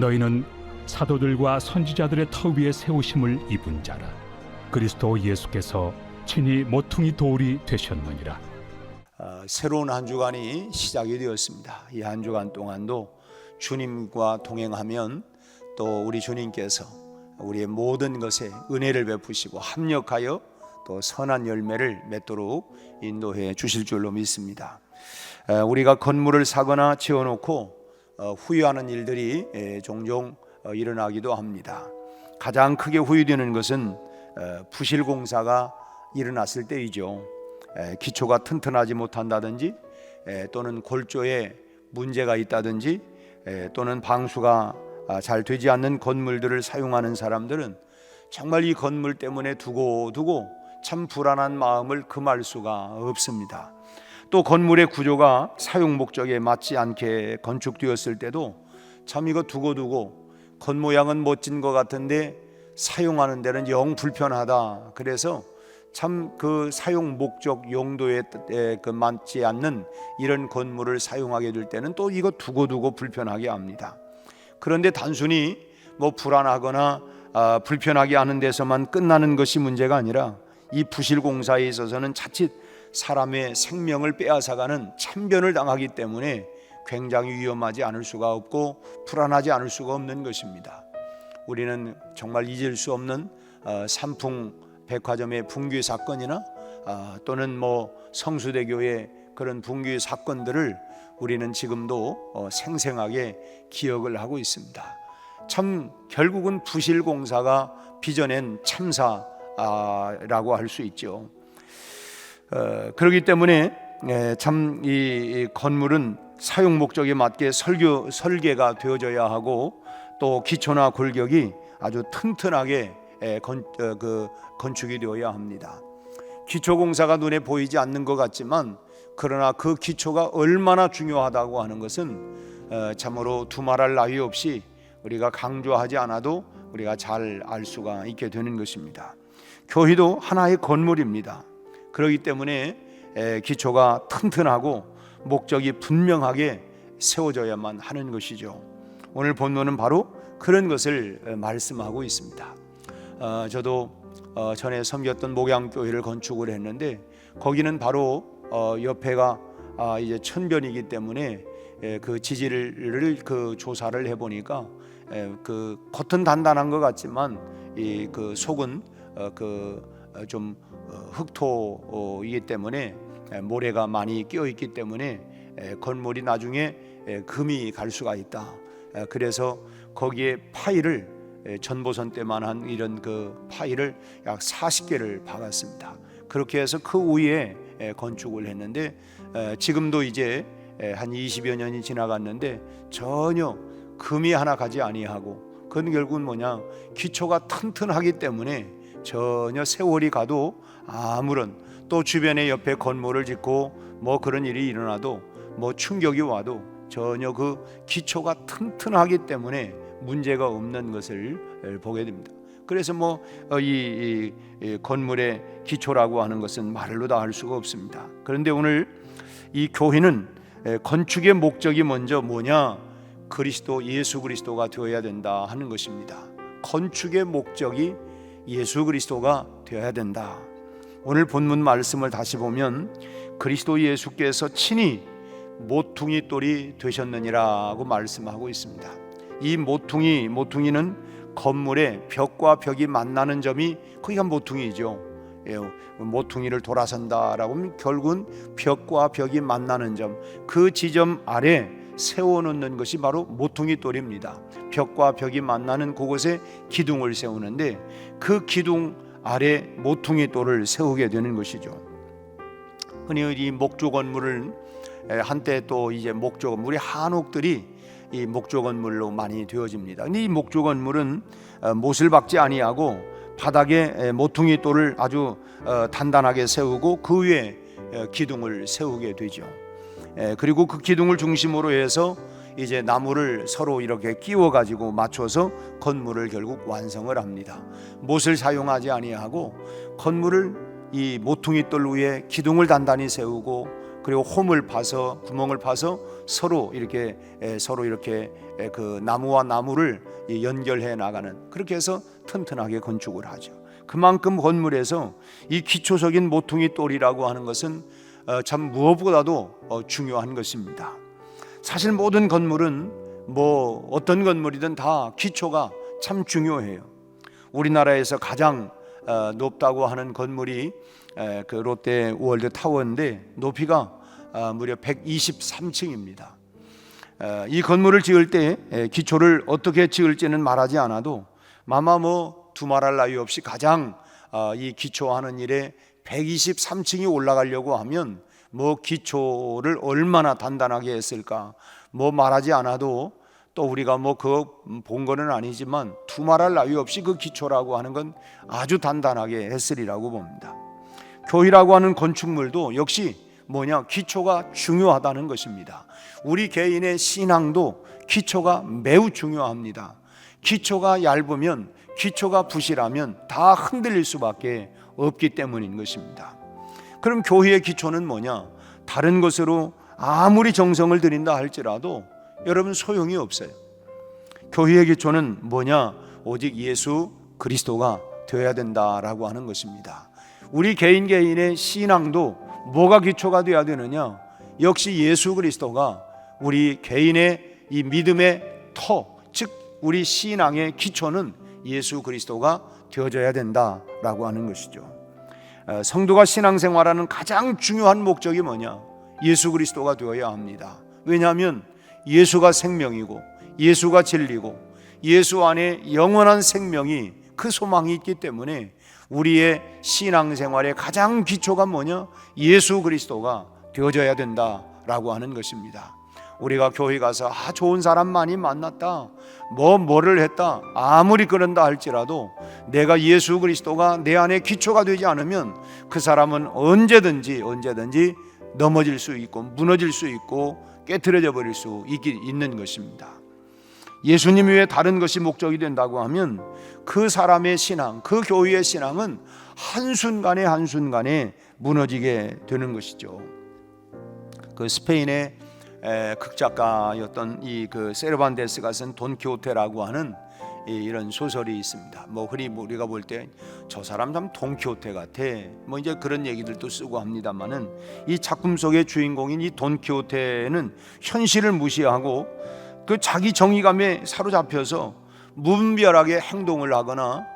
너희는 사도들과 선지자들의 터 위에 세우심을 입은 자라. 그리스도 예수께서 친히 모퉁이 돌이 되셨느니라. 새로운 한 주간이 시작이 되었습니다. 이 한 주간 동안도 주님과 동행하면 또 우리 주님께서 우리의 모든 것에 은혜를 베푸시고 합력하여 또 선한 열매를 맺도록 인도해 주실 줄로 믿습니다. 우리가 건물을 사거나 지어놓고 후회하는 일들이 종종 일어나기도 합니다. 가장 크게 후회되는 것은 부실공사가 일어났을 때이죠. 기초가 튼튼하지 못한다든지 또는 골조에 문제가 있다든지 또는 방수가 잘 되지 않는 건물들을 사용하는 사람들은 정말 이 건물 때문에 두고 참 불안한 마음을 금할 수가 없습니다. 또 건물의 구조가 사용 목적에 맞지 않게 건축되었을 때도 참 이거 두고 겉모양은 멋진 것 같은데 사용하는 데는 영 불편하다. 그래서 참 그 사용 목적 용도에 맞지 않는 이런 건물을 사용하게 될 때는 또 이거 두고 불편하게 합니다. 그런데 단순히 불안하거나 불편하게 하는 데서만 끝나는 것이 문제가 아니라 이 부실공사에 있어서는 자칫 사람의 생명을 빼앗아가는 참변을 당하기 때문에 굉장히 위험하지 않을 수가 없고 불안하지 않을 수가 없는 것입니다. 우리는 정말 잊을 수 없는 삼풍 백화점의 붕괴 사건이나 또는 성수대교의 그런 붕괴 사건들을 우리는 지금도 생생하게 기억을 하고 있습니다. 참 결국은 부실공사가 빚어낸 참사라고 할 수 있죠. 그렇기 때문에 참 이 건물은 사용 목적에 맞게 설계가 되어져야 하고 또 기초나 골격이 아주 튼튼하게 건축이 되어야 합니다. 기초 공사가 눈에 보이지 않는 것 같지만 그러나 그 기초가 얼마나 중요하다고 하는 것은 참으로 두말할 나위 없이 우리가 강조하지 않아도 우리가 잘 알 수가 있게 되는 것입니다. 교회도 하나의 건물입니다. 그렇기 때문에 기초가 튼튼하고 목적이 분명하게 세워져야만 하는 것이죠. 오늘 본문은 바로 그런 것을 말씀하고 있습니다. 저도 전에 섬겼던 목양교회를 건축을 했는데 거기는 바로 옆에가 이제 천변이기 때문에 그 지지를 조사를 해보니까 그 겉은 단단한 것 같지만 이 그 속은 좀 흙토이기 때문에 모래가 많이 끼어 있기 때문에 건물이 나중에 금이 갈 수가 있다. 그래서 거기에 파일을 전보선 때만한 이런 그 파일을 약 40개를 박았습니다. 그렇게 해서 그 위에 건축을 했는데 지금도 이제 한 20여 년이 지나갔는데 전혀 금이 하나 가지 아니하고 그건 결국은 뭐냐, 기초가 튼튼하기 때문에 전혀 세월이 가도 아무런 또 주변에 옆에 건물을 짓고 그런 일이 일어나도 충격이 와도 전혀 그 기초가 튼튼하기 때문에 문제가 없는 것을 보게 됩니다. 그래서 이 건물의 기초라고 하는 것은 말로 다 할 수가 없습니다. 그런데 오늘 이 교회는 건축의 목적이 먼저 뭐냐, 그리스도 예수 그리스도가 되어야 된다 하는 것입니다. 건축의 목적이 예수 그리스도가 되어야 된다. 오늘 본문 말씀을 다시 보면 그리스도 예수께서 친히 모퉁이 돌이 되셨느니라고 말씀하고 있습니다. 이 모퉁이는 건물의 벽과 벽이 만나는 점이 거기가 모퉁이죠. 모퉁이를 돌아선다라고 하면 결국은 벽과 벽이 만나는 점, 그 지점 아래 세워놓는 것이 바로 모퉁이 돌입니다. 벽과 벽이 만나는 그곳에 기둥을 세우는데 그 기둥 아래 모퉁이 돌을 세우게 되는 것이죠. 흔히 이 목조 건물을 한때 또 이제 목조 건물이 한옥들이 이 목조 건물로 많이 되어집니다. 근데 이 목조 건물은 못을 박지 아니하고 바닥에 모퉁이 돌을 아주 단단하게 세우고 그 위에 기둥을 세우게 되죠. 그리고 그 기둥을 중심으로 해서 이제 나무를 서로 이렇게 끼워 가지고 맞춰서 건물을 결국 완성을 합니다. 못을 사용하지 아니하고 건물을 이 모퉁이 돌 위에 기둥을 단단히 세우고 그리고 홈을 파서 구멍을 파서 서로 이렇게 그 나무와 나무를 연결해 나가는, 그렇게 해서 튼튼하게 건축을 하죠. 그만큼 건물에서 이 기초적인 모퉁이 돌이라고 하는 것은 참 무엇보다도 중요한 것입니다. 사실 모든 건물은 뭐 어떤 건물이든 다 기초가 참 중요해요. 우리나라에서 가장 높다고 하는 건물이 그 롯데 월드 타워인데 높이가 무려 123층입니다. 이 건물을 지을 때 기초를 어떻게 지을지는 말하지 않아도 마마 뭐 두말할 나위 없이 가장 이 기초하는 일에 123층이 올라가려고 하면 뭐 기초를 얼마나 단단하게 했을까, 뭐 말하지 않아도 또 우리가 뭐 그거 본 거는 아니지만 두말할 나위 없이 그 기초라고 하는 건 아주 단단하게 했으리라고 봅니다. 교회라고 하는 건축물도 역시 뭐냐, 기초가 중요하다는 것입니다. 우리 개인의 신앙도 기초가 매우 중요합니다. 기초가 얇으면, 기초가 부실하면 다 흔들릴 수밖에 없기 때문인 것입니다. 그럼 교회의 기초는 뭐냐? 다른 것으로 아무리 정성을 들인다 할지라도 여러분 소용이 없어요. 교회의 기초는 뭐냐? 오직 예수 그리스도가 되어야 된다라고 하는 것입니다. 우리 개인의 신앙도 뭐가 기초가 되어야 되느냐? 역시 예수 그리스도가 우리 개인의 이 믿음의 터, 즉 우리 신앙의 기초는 예수 그리스도가 되어져야 된다라고 하는 것이죠. 성도가 신앙생활하는 가장 중요한 목적이 뭐냐? 예수 그리스도가 되어야 합니다. 왜냐하면 예수가 생명이고 예수가 진리고 예수 안에 영원한 생명이, 그 소망이 있기 때문에 우리의 신앙생활의 가장 기초가 뭐냐? 예수 그리스도가 되어져야 된다라고 하는 것입니다. 우리가 교회 가서 좋은 사람 많이 만났다, 뭐를 했다, 아무리 그런다 할지라도 내가 예수 그리스도가 내 안에 기초가 되지 않으면 그 사람은 언제든지 넘어질 수 있고 무너질 수 있고 깨트려져 버릴 수 있는 것입니다. 예수님 외에 다른 것이 목적이 된다고 하면 그 사람의 신앙, 그 교회의 신앙은 한순간에 무너지게 되는 것이죠. 그 스페인의 극작가였던 이 그 세르반테스가 쓴 돈키호테라고 하는 이런 소설이 있습니다. 뭐 흔히 우리가 볼 때 저 사람 참 돈키호테 같아, 뭐 이제 그런 얘기들도 쓰고 합니다만은, 이 작품 속의 주인공인 이 돈키호테는 현실을 무시하고 그 자기 정의감에 사로잡혀서 무분별하게 행동을 하거나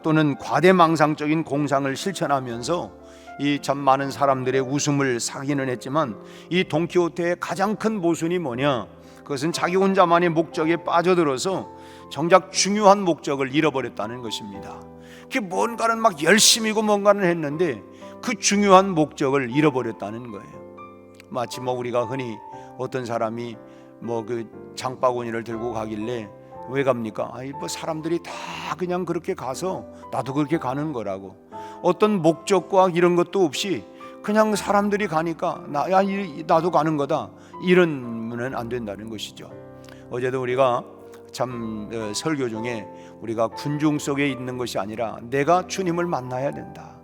또는 과대망상적인 공상을 실천하면서 이 참 많은 사람들의 웃음을 사기는 했지만, 이 돈키호테의 가장 큰 모순이 뭐냐? 그것은 자기 혼자만의 목적에 빠져들어서 정작 중요한 목적을 잃어버렸다는 것입니다. 그게 뭔가는 막 열심히고 뭔가는 했는데 그 중요한 목적을 잃어버렸다는 거예요. 마치 뭐 우리가 흔히 어떤 사람이 뭐 그 장바구니를 들고 가길래 왜 갑니까? 뭐 사람들이 다 그냥 그렇게 가서 나도 그렇게 가는 거라고, 어떤 목적과 이런 것도 없이 그냥 사람들이 가니까 나도 가는 거다, 이러면 안 된다는 것이죠. 어제도 우리가 참 설교 중에 우리가 군중 속에 있는 것이 아니라 내가 주님을 만나야 된다,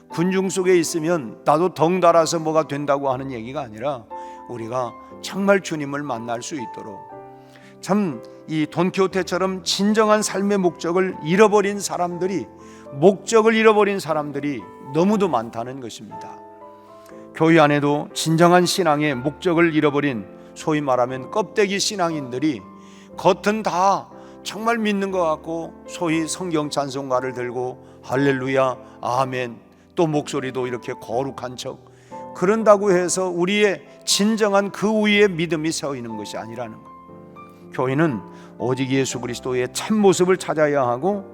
군중 속에 있으면 나도 덩달아서 뭐가 된다고 하는 얘기가 아니라 우리가 정말 주님을 만날 수 있도록, 참 이 돈키호테처럼 진정한 삶의 목적을 잃어버린 사람들이 너무도 많다는 것입니다. 교회 안에도 진정한 신앙의 목적을 잃어버린, 소위 말하면 껍데기 신앙인들이 겉은 다 정말 믿는 것 같고 소위 성경 찬송가를 들고 할렐루야 아멘, 또 목소리도 이렇게 거룩한 척, 그런다고 해서 우리의 진정한 그 위에 믿음이 서 있는 것이 아니라는 것. 교회는 오직 예수 그리스도의 참모습을 찾아야 하고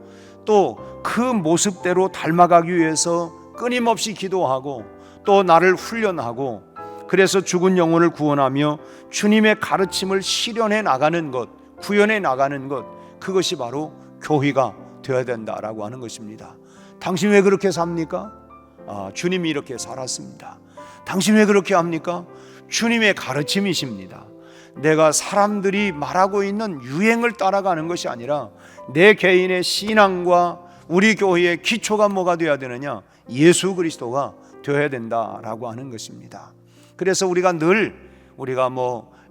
또 그 모습대로 닮아가기 위해서 끊임없이 기도하고 또 나를 훈련하고, 그래서 죽은 영혼을 구원하며 주님의 가르침을 실현해 나가는 것, 구현해 나가는 것, 그것이 바로 교회가 되어야 된다라고 하는 것입니다. 당신 왜 그렇게 삽니까? 주님이 이렇게 살았습니다. 당신 왜 그렇게 합니까? 주님의 가르침이십니다. 내가 사람들이 말하고 있는 유행을 따라가는 것이 아니라 내 개인의 신앙과 우리 교회의 기초가 뭐가 되어야 되느냐? 예수 그리스도가 되어야 된다라고 하는 것입니다. 그래서 우리가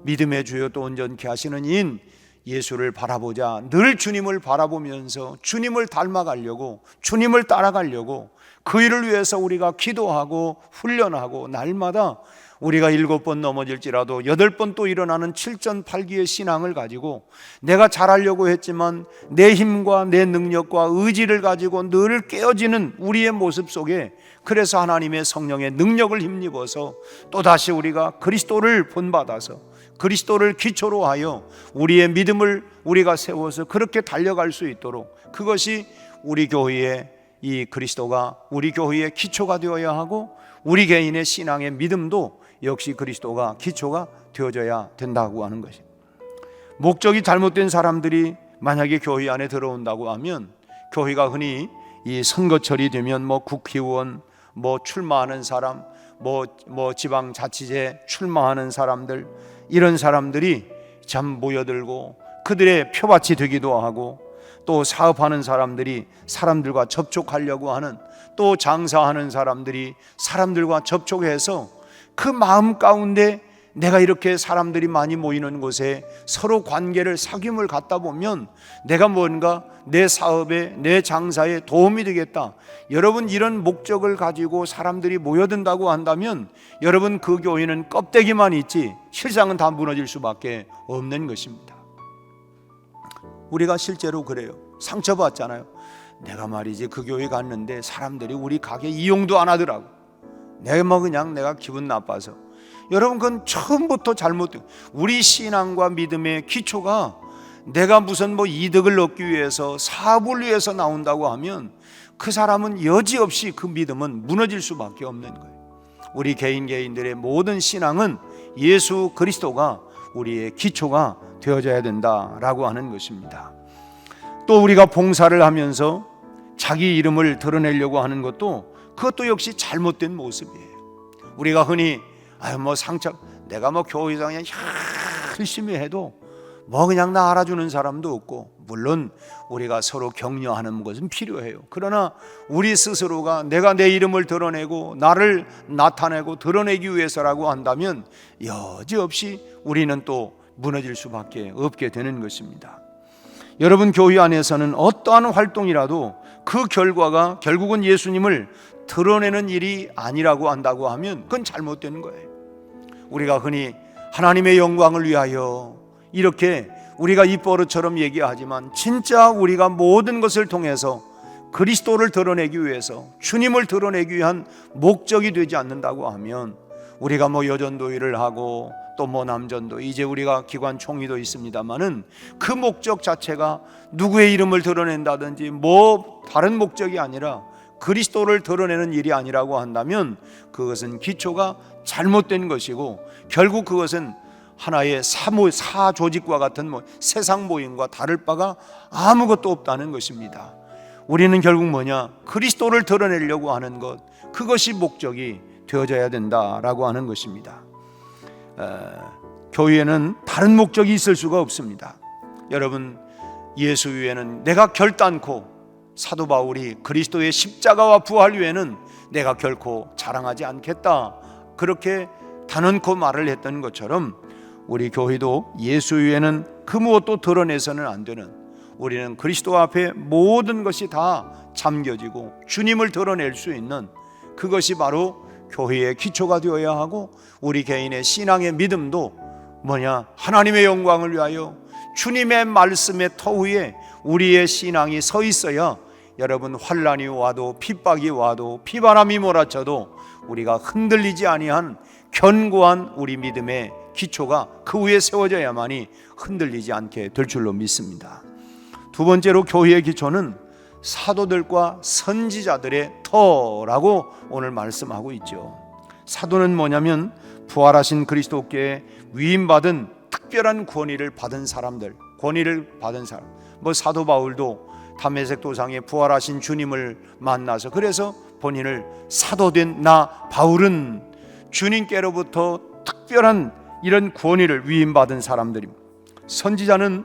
믿음의 주요 또 온전케 하시는 인 예수를 바라보자. 늘 주님을 바라보면서 주님을 닮아가려고, 주님을 따라가려고, 그 일을 위해서 우리가 기도하고 훈련하고, 날마다 우리가 7번 넘어질지라도 8번 또 일어나는 7전8기의 신앙을 가지고, 내가 잘하려고 했지만 내 힘과 내 능력과 의지를 가지고 늘 깨어지는 우리의 모습 속에, 그래서 하나님의 성령의 능력을 힘입어서 또다시 우리가 그리스도를 본받아서 그리스도를 기초로 하여 우리의 믿음을 우리가 세워서 그렇게 달려갈 수 있도록, 그것이 우리 교회의 이 그리스도가 우리 교회의 기초가 되어야 하고, 우리 개인의 신앙의 믿음도 역시 그리스도가 기초가 되어져야 된다고 하는 것입니다. 목적이 잘못된 사람들이 만약에 교회 안에 들어온다고 하면, 교회가 흔히 이 선거철이 되면 국회의원 출마하는 사람, 지방자치제 출마하는 사람들, 이런 사람들이 참 모여들고 그들의 표밭이 되기도 하고, 또 사업하는 사람들이 사람들과 접촉하려고 하는, 또 장사하는 사람들이 사람들과 접촉해서 그 마음 가운데 내가 이렇게 사람들이 많이 모이는 곳에 서로 관계를, 사귐을 갖다 보면 내가 뭔가 내 사업에, 내 장사에 도움이 되겠다. 여러분, 이런 목적을 가지고 사람들이 모여든다고 한다면 여러분, 그 교회는 껍데기만 있지 실상은 다 무너질 수밖에 없는 것입니다. 우리가 실제로 그래요. 상처받잖아요. 내가 말이지 그 교회 갔는데 사람들이 우리 가게 이용도 안 하더라고. 내가 기분 나빠서. 여러분, 그건 처음부터 잘못된, 우리 신앙과 믿음의 기초가 내가 무슨 이득을 얻기 위해서, 사업을 위해서 나온다고 하면 그 사람은 여지없이 그 믿음은 무너질 수밖에 없는 거예요. 우리 개인들의 모든 신앙은 예수 그리스도가 우리의 기초가 되어져야 된다라고 하는 것입니다. 또 우리가 봉사를 하면서 자기 이름을 드러내려고 하는 것도, 그것도 역시 잘못된 모습이에요. 우리가 흔히 내가 교회에서 그냥 열심히 해도 그냥 나 알아주는 사람도 없고, 물론 우리가 서로 격려하는 것은 필요해요. 그러나 우리 스스로가 내가 내 이름을 드러내고 나를 나타내고 드러내기 위해서라고 한다면 여지없이 우리는 또 무너질 수밖에 없게 되는 것입니다. 여러분, 교회 안에서는 어떠한 활동이라도 그 결과가 결국은 예수님을 드러내는 일이 아니라고 한다고 하면 그건 잘못된 거예요. 우리가 흔히 하나님의 영광을 위하여 이렇게 우리가 입버릇처럼 얘기하지만, 진짜 우리가 모든 것을 통해서 그리스도를 드러내기 위해서, 주님을 드러내기 위한 목적이 되지 않는다고 하면, 우리가 여전도일을 하고 또 남전도, 이제 우리가 기관 총회도 있습니다만은 그 목적 자체가 누구의 이름을 드러낸다든지 다른 목적이 아니라 그리스도를 드러내는 일이 아니라고 한다면 그것은 기초가 잘못된 것이고, 결국 그것은 하나의 사조직과 같은 세상 모임과 다를 바가 아무것도 없다는 것입니다. 우리는 결국 그리스도를 드러내려고 하는 것, 그것이 목적이 되어져야 된다라고 하는 것입니다. 교회에는 다른 목적이 있을 수가 없습니다. 여러분, 예수 위에는 내가 결단코, 사도 바울이 그리스도의 십자가와 부활 외에는 내가 결코 자랑하지 않겠다, 그렇게 단언코 말을 했던 것처럼 우리 교회도 예수 위에는 그 무엇도 드러내서는 안 되는, 우리는 그리스도 앞에 모든 것이 다 잠겨지고 주님을 드러낼 수 있는, 그것이 바로 교회의 기초가 되어야 하고, 우리 개인의 신앙의 믿음도 하나님의 영광을 위하여 주님의 말씀의 터 위에 우리의 신앙이 서 있어야, 여러분, 환난이 와도 핍박이 와도 비바람이 몰아쳐도 우리가 흔들리지 아니한 견고한 우리 믿음의 기초가 그 위에 세워져야만이 흔들리지 않게 될 줄로 믿습니다. 두 번째로, 교회의 기초는 사도들과 선지자들의 터라고 오늘 말씀하고 있죠. 사도는 뭐냐면 부활하신 그리스도께 위임받은 특별한 권위를 받은 사람들, 사도 바울도 담메색 도상에 부활하신 주님을 만나서, 그래서 본인을 사도된 나 바울은 주님께로부터 특별한 이런 권위를 위임받은 사람들입니다. 선지자는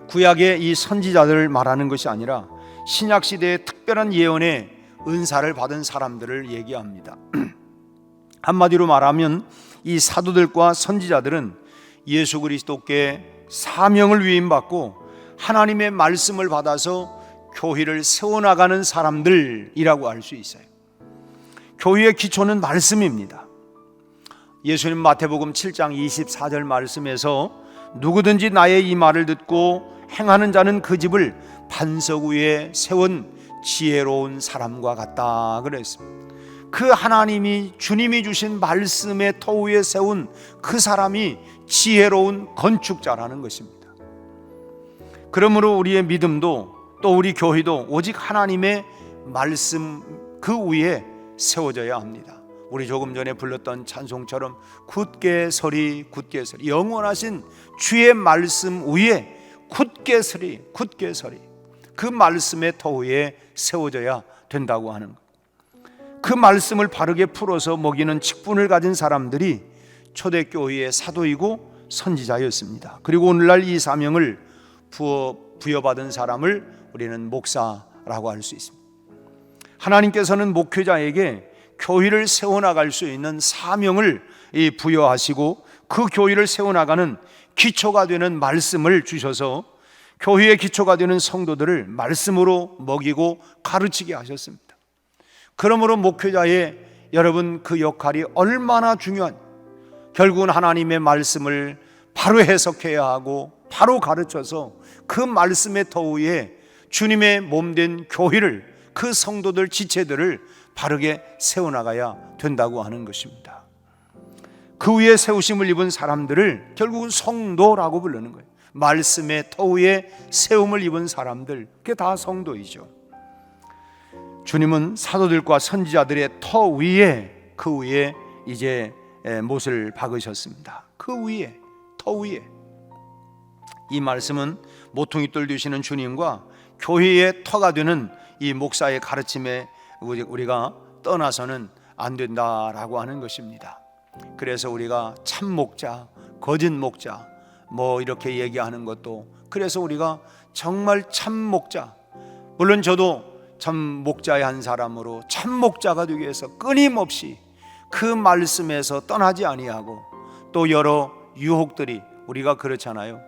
구약의 이 선지자들을 말하는 것이 아니라 신약시대의 특별한 예언의 은사를 받은 사람들을 얘기합니다. 한마디로 말하면 이 사도들과 선지자들은 예수 그리스도께 사명을 위임받고 하나님의 말씀을 받아서 교회를 세워나가는 사람들이라고 할 수 있어요. 교회의 기초는 말씀입니다. 예수님 마태복음 7장 24절 말씀에서 누구든지 나의 이 말을 듣고 행하는 자는 그 집을 반석 위에 세운 지혜로운 사람과 같다 그랬습니다. 그 하나님이 주님이 주신 말씀의 터 위에 세운 그 사람이 지혜로운 건축자라는 것입니다. 그러므로 우리의 믿음도 또 우리 교회도 오직 하나님의 말씀 그 위에 세워져야 합니다. 우리 조금 전에 불렀던 찬송처럼 굳게 서리 굳게 서리, 영원하신 주의 말씀 위에 굳게 서리 굳게 서리, 그 말씀의 터 위에 세워져야 된다고 하는 것. 그 말씀을 바르게 풀어서 먹이는 직분을 가진 사람들이 초대교회의 사도이고 선지자였습니다. 그리고 오늘날 이 사명을 부여받은 사람을 우리는 목사라고 할 수 있습니다. 하나님께서는 목회자에게 교회를 세워나갈 수 있는 사명을 부여하시고 그 교회를 세워나가는 기초가 되는 말씀을 주셔서 교회의 기초가 되는 성도들을 말씀으로 먹이고 가르치게 하셨습니다. 그러므로 목회자의 여러분 그 역할이 얼마나 중요한, 결국은 하나님의 말씀을 바로 해석해야 하고 바로 가르쳐서 그 말씀의 터 위에 주님의 몸된 교회를, 그 성도들 지체들을 바르게 세워나가야 된다고 하는 것입니다. 그 위에 세우심을 입은 사람들을 결국은 성도라고 부르는 거예요. 말씀의 터 위에 세움을 입은 사람들, 그게 다 성도이죠. 주님은 사도들과 선지자들의 터 위에, 그 위에 이제 못을 박으셨습니다. 그 위에, 터 위에. 이 말씀은 모퉁이돌 되시는 주님과 교회의 터가 되는 이 목사의 가르침에 우리가 떠나서는 안 된다라고 하는 것입니다. 그래서 우리가 참 목자, 거짓 목자 뭐 이렇게 얘기하는 것도, 그래서 우리가 정말 참 목자, 물론 저도 참 목자의 한 사람으로 참 목자가 되기 위해서 끊임없이 그 말씀에서 떠나지 아니하고, 또 여러 유혹들이, 우리가 그렇잖아요.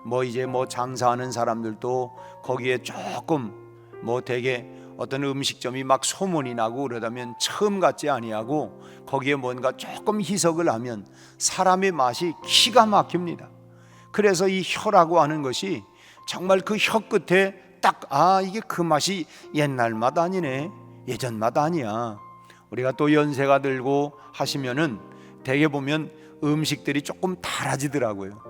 뭐 이제 뭐 장사하는 사람들도 거기에 조금 뭐 되게 어떤 음식점이 막 소문이 나고 그러다면 처음 같지 아니하고 거기에 뭔가 조금 희석을 하면 사람의 맛이 기가 막힙니다. 그래서 이 혀라고 하는 것이 정말 그 혀 끝에 딱, 이게 그 맛이 옛날 맛 아니네, 예전 맛 아니야. 우리가 또 연세가 들고 하시면은 대개 보면 음식들이 조금 달아지더라고요.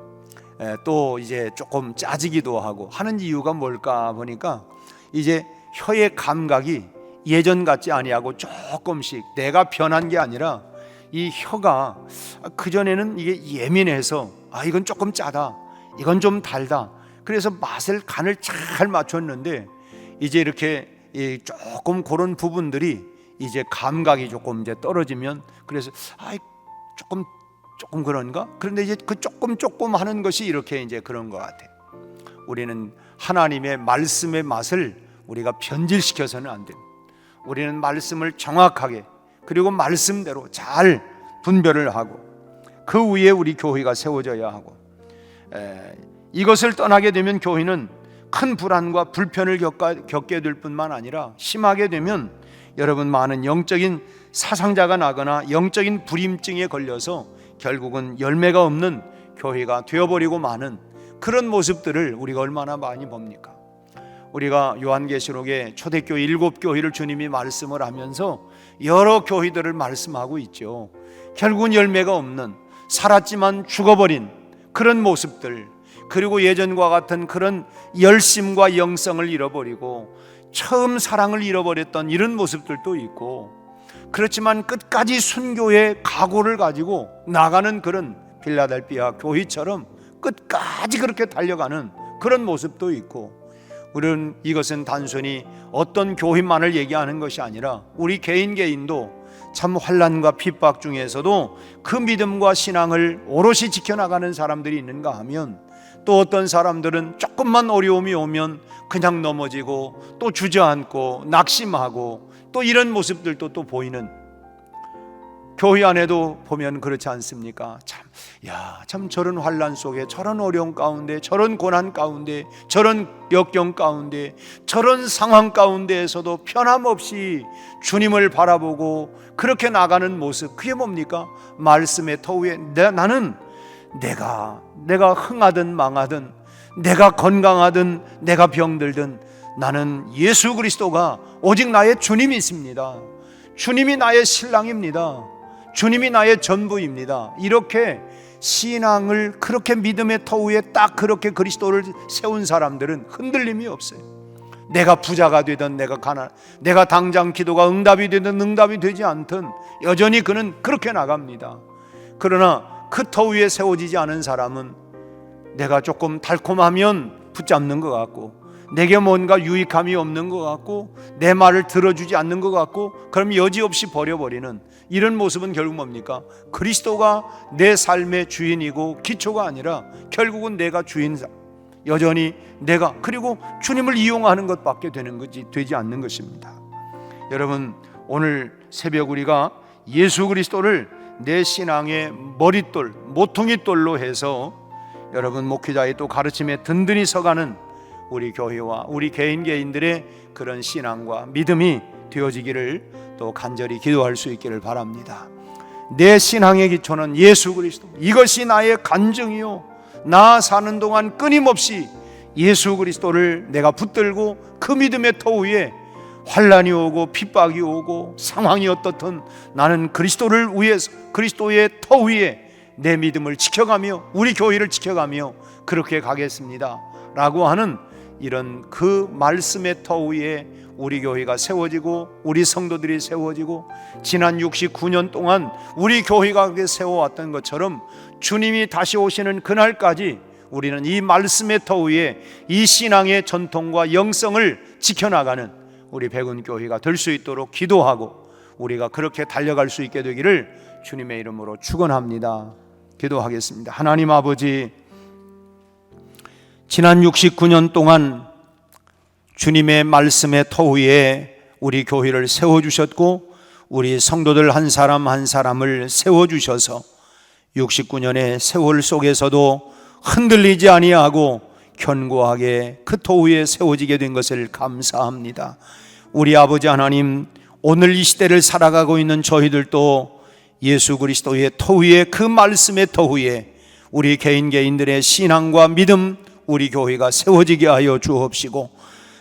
또 이제 조금 짜지기도 하고 하는 이유가 뭘까 보니까 이제 혀의 감각이 예전 같지 아니하고 조금씩, 내가 변한 게 아니라 이 혀가 그전에는 이게 예민해서 이건 조금 짜다, 이건 좀 달다, 그래서 맛을 간을 잘 맞췄는데 이제 이렇게 조금 그런 부분들이 이제 감각이 조금 이제 떨어지면, 그래서 조금 그런가? 그런데 이제 그 조금 하는 것이 이렇게 이제 그런 것 같아요. 우리는 하나님의 말씀의 맛을 우리가 변질시켜서는 안 됩니다. 우리는 말씀을 정확하게, 그리고 말씀대로 잘 분별을 하고 그 위에 우리 교회가 세워져야 하고, 이것을 떠나게 되면 교회는 큰 불안과 불편을 겪게 될 뿐만 아니라 심하게 되면 여러분 많은 영적인 사상자가 나거나 영적인 불임증에 걸려서 결국은 열매가 없는 교회가 되어버리고 마는 그런 모습들을 우리가 얼마나 많이 봅니까? 우리가 요한계시록에 초대교회 7교회를 주님이 말씀을 하면서 여러 교회들을 말씀하고 있죠. 결국은 열매가 없는, 살았지만 죽어버린 그런 모습들, 그리고 예전과 같은 그런 열심과 영성을 잃어버리고 처음 사랑을 잃어버렸던 이런 모습들도 있고, 그렇지만 끝까지 순교의 각오를 가지고 나가는 그런 필라델피아 교회처럼 끝까지 그렇게 달려가는 그런 모습도 있고, 우리는 이것은 단순히 어떤 교회만을 얘기하는 것이 아니라 우리 개인도 참 환난과 핍박 중에서도 그 믿음과 신앙을 오롯이 지켜나가는 사람들이 있는가 하면, 또 어떤 사람들은 조금만 어려움이 오면 그냥 넘어지고 또 주저앉고 낙심하고 또 이런 모습들도 또 보이는, 교회 안에도 보면 그렇지 않습니까? 참 저런 환난 속에, 저런 어려움 가운데, 저런 고난 가운데, 저런 역경 가운데, 저런 상황 가운데에서도 변함없이 주님을 바라보고 그렇게 나가는 모습, 그게 뭡니까? 말씀의 터 위에 나는 내가 흥하든 망하든, 내가 건강하든 내가 병들든 나는 예수 그리스도가 오직 나의 주님이 있습니다. 주님이 나의 신랑입니다. 주님이 나의 전부입니다. 이렇게 신앙을 그렇게 믿음의 터 위에 딱 그렇게 그리스도를 세운 사람들은 흔들림이 없어요. 내가 부자가 되든 내가 당장 기도가 응답이 되든 응답이 되지 않든 여전히 그는 그렇게 나갑니다. 그러나 그 터 위에 세워지지 않은 사람은 내가 조금 달콤하면 붙잡는 것 같고, 내게 뭔가 유익함이 없는 것 같고, 내 말을 들어주지 않는 것 같고, 그럼 여지없이 버려버리는 이런 모습은 결국 뭡니까? 그리스도가 내 삶의 주인이고 기초가 아니라 결국은 내가 주인, 여전히 내가, 그리고 주님을 이용하는 것밖에 되지 않는 것입니다. 여러분, 오늘 새벽 우리가 예수 그리스도를 내 신앙의 머릿돌, 모퉁이돌로 해서 여러분 목회자의 또 가르침에 든든히 서가는 우리 교회와 우리 개인들의 그런 신앙과 믿음이 되어지기를 또 간절히 기도할 수 있기를 바랍니다. 내 신앙의 기초는 예수 그리스도, 이것이 나의 간증이요, 나 사는 동안 끊임없이 예수 그리스도를 내가 붙들고 그 믿음의 터 위에 환난이 오고 핍박이 오고 상황이 어떻든 나는 그리스도를 위해서, 그리스도의 터 위에 내 믿음을 지켜가며 우리 교회를 지켜가며 그렇게 가겠습니다 라고 하는 이런 그 말씀의 터 위에 우리 교회가 세워지고 우리 성도들이 세워지고 지난 69년 동안 우리 교회가 세워왔던 것처럼 주님이 다시 오시는 그날까지 우리는 이 말씀의 터 위에 이 신앙의 전통과 영성을 지켜나가는 우리 백운교회가 될 수 있도록 기도하고 우리가 그렇게 달려갈 수 있게 되기를 주님의 이름으로 축원합니다. 기도하겠습니다. 하나님 아버지, 지난 69년 동안 주님의 말씀의 터 위에 우리 교회를 세워주셨고 우리 성도들 한 사람 한 사람을 세워주셔서 69년의 세월 속에서도 흔들리지 아니하고 견고하게 그 터 위에 세워지게 된 것을 감사합니다. 우리 아버지 하나님, 오늘 이 시대를 살아가고 있는 저희들도 예수 그리스도의 터 위에, 그 말씀의 터 위에 우리 개인들의 신앙과 믿음, 우리 교회가 세워지게 하여 주옵시고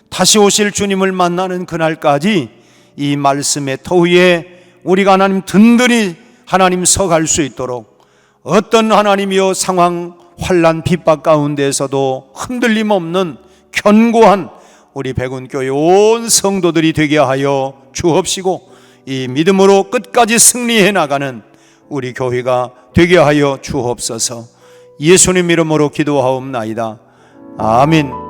다시 오실 주님을 만나는 그날까지 이 말씀의 터 위에 우리가 하나님 든든히 하나님 서갈 수 있도록 어떤 하나님이여 상황, 환난, 핍박 가운데에서도 흔들림 없는 견고한 우리 백운교회 온 성도들이 되게 하여 주옵시고 이 믿음으로 끝까지 승리해 나가는 우리 교회가 되게 하여 주옵소서. 예수님 이름으로 기도하옵나이다. 아멘.